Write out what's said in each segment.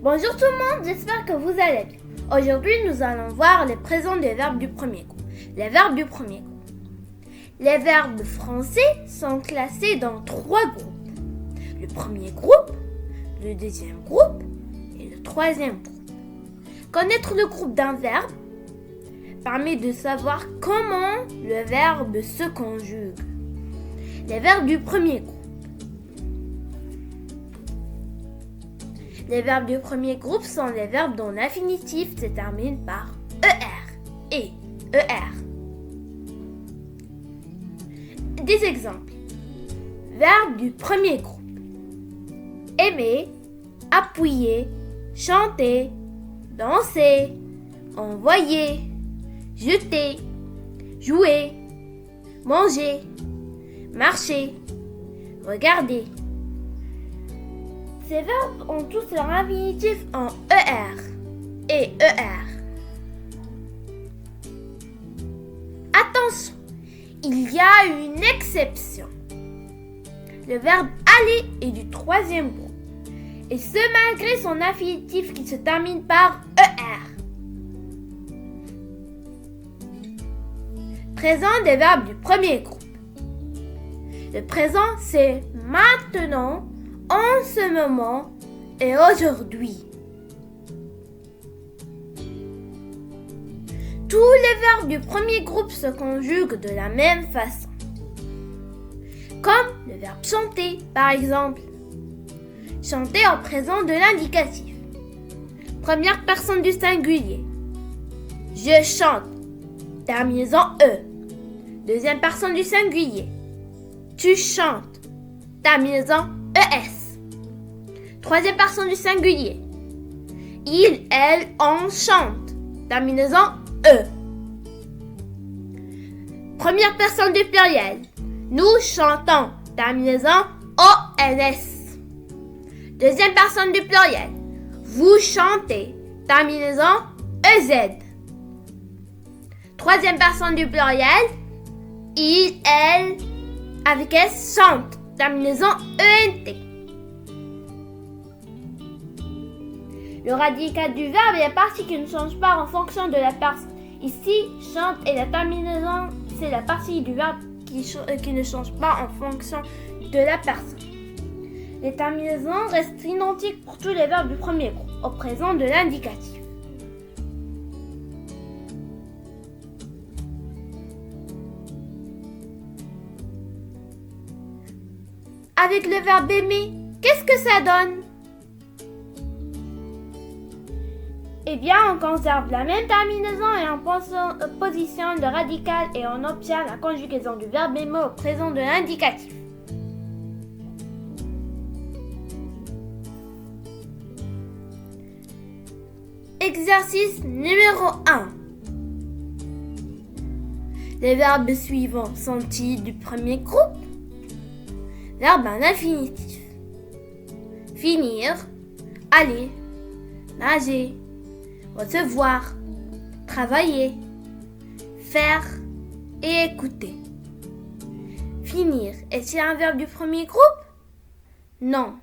Bonjour tout le monde, j'espère que vous allez bien. Aujourd'hui, nous allons voir les présents des verbes du premier groupe. Les verbes du premier groupe. Les verbes français sont classés dans 3 groupes. Le premier groupe, le deuxième groupe et le troisième groupe. Connaître le groupe d'un verbe permet de savoir comment le verbe se conjugue. Les verbes du premier groupe. Les verbes du premier groupe sont les verbes dont l'infinitif se termine par ER et ER. Des exemples. Verbes du premier groupe. Aimer, appuyer, chanter, danser, envoyer, jeter, jouer, manger, marcher, regarder. Ces verbes ont tous leur infinitif en ER et ER. Attention, il y a une exception. Le verbe aller est du troisième groupe, et ce malgré son infinitif qui se termine par ER. Présent des verbes du premier groupe. Le présent, c'est maintenant, en ce moment et aujourd'hui. Tous les verbes du premier groupe se conjuguent de la même façon. Comme le verbe chanter, par exemple. Chanter en présent de l'indicatif. Première personne du singulier. Je chante. Terminaison E. Deuxième personne du singulier. Tu chantes. Terminaison ES. Troisième personne du singulier. Il, elle, on chante. Terminaison E. Première personne du pluriel. Nous chantons. Terminaison ONS. Deuxième personne du pluriel. Vous chantez. Terminaison EZ. Troisième personne du pluriel. Il, elle, avec S, chante. Terminaison ENT. Le radical du verbe est la partie qui ne change pas en fonction de la personne. Ici, chante et la terminaison, c'est la partie du verbe qui ne change pas en fonction de la personne. Les terminaisons restent identiques pour tous les verbes du premier groupe, au présent de l'indicatif. Avec le verbe aimer, qu'est-ce que ça donne? Eh bien, on conserve la même terminaison et on positionne le radical et on obtient la conjugaison du verbe aimer au présent de l'indicatif. Exercice numéro 1. Les verbes suivants sont-ils du premier groupe? Verbe à l'infinitif. Finir, aller, nager, recevoir, travailler, faire et écouter. Finir est-il un verbe du premier groupe? Non,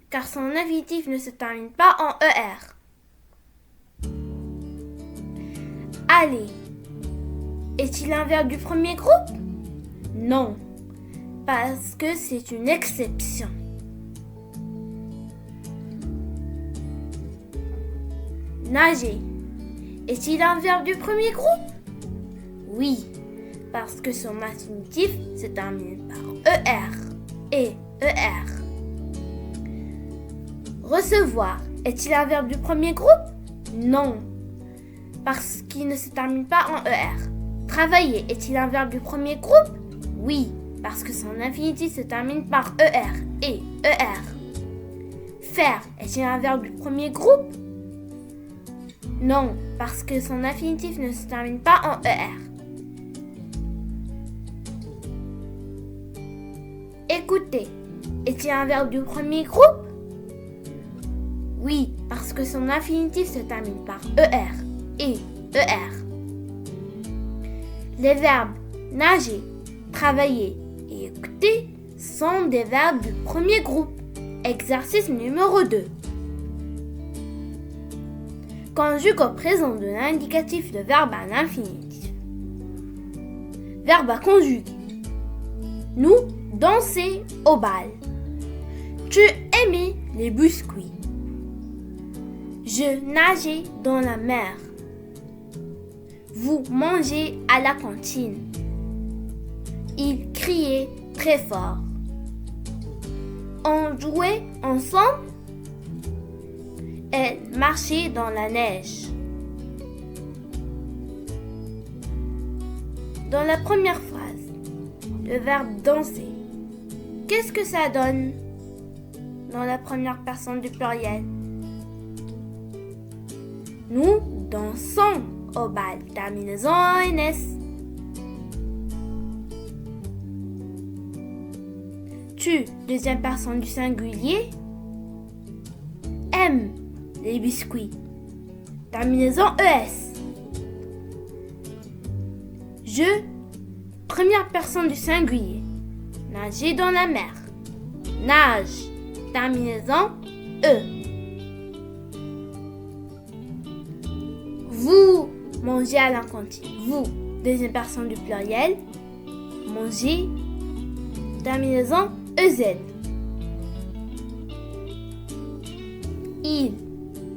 car son infinitif ne se termine pas en ER. Aller est-il un verbe du premier groupe? Non, parce que c'est une exception. Nager est-il un verbe du premier groupe? Oui, parce que son infinitif se termine par ER et ER. Recevoir est-il un verbe du premier groupe? Non, parce qu'il ne se termine pas en ER. Travailler est-il un verbe du premier groupe? Oui, parce que son infinitif se termine par ER et ER. Faire est-il un verbe du premier groupe? Non, parce que son infinitif ne se termine pas en ER. Écouter est-il un verbe du premier groupe? Oui, parce que son infinitif se termine par ER et ER. Les verbes nager, travailler et écouter sont des verbes du premier groupe. Exercice numéro 2. conjugue au présent de l'indicatif de verbe à l'infinitif. Verbe à conjuguer. Nous danser au bal. Tu aimais les biscuits. Je nageais dans la mer. Vous mangez à la cantine. Il criait très fort. On jouait ensemble. Elle marchait dans la neige. Dans la première phrase, le verbe danser. Qu'est-ce que ça donne dans la première personne du pluriel? Nous dansons au bal. Terminaison en NS. Tu, deuxième personne du singulier, aimes les biscuits. Terminaison ES. Je, première personne du singulier, nager dans la mer. Nage. Terminaison E. Vous mangez à la cantine. Vous, deuxième personne du pluriel, mangez. Terminaison EZ. Il,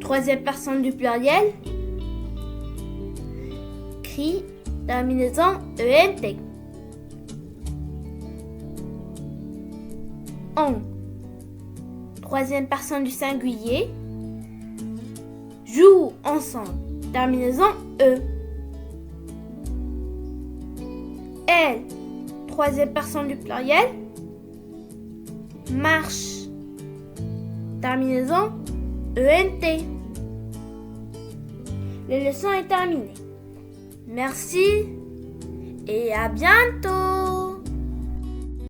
troisième personne du pluriel, crie. Terminaison ENT. On, troisième personne du singulier, joue ensemble. Terminaison E. Elle, troisième personne du pluriel, marche. Terminaison ENT. La leçon est terminée. Merci et à bientôt.